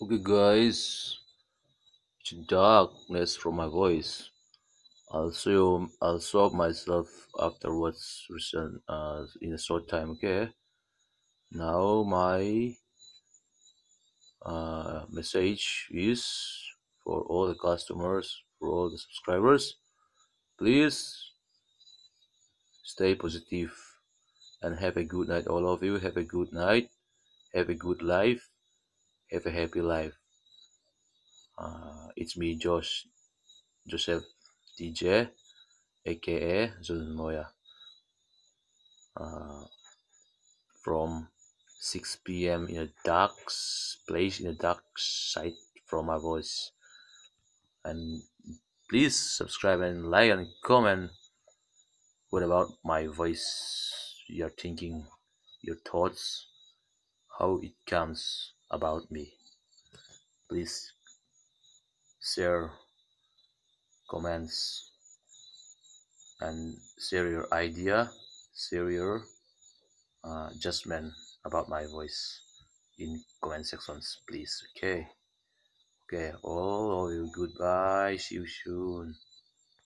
Okay, guys, it's darkness from my voice. I'll show up myself afterwards, in a short time. Okay. Now my message is for all the customers, for all the subscribers. Please stay positive and have a good night. All of you have a good night. Have a good life. Have a happy life. It's me, Joseph DJ, aka Zul Moya, uh, from 6 p.m. in a dark place, in a dark side from my voice. And please subscribe and like and comment what about my voice you're thinking, your thoughts, how it comes about me. Please share comments and share your idea, share your judgment about my voice in comment sections, please. Okay. Okay, all of you, goodbye, see you soon.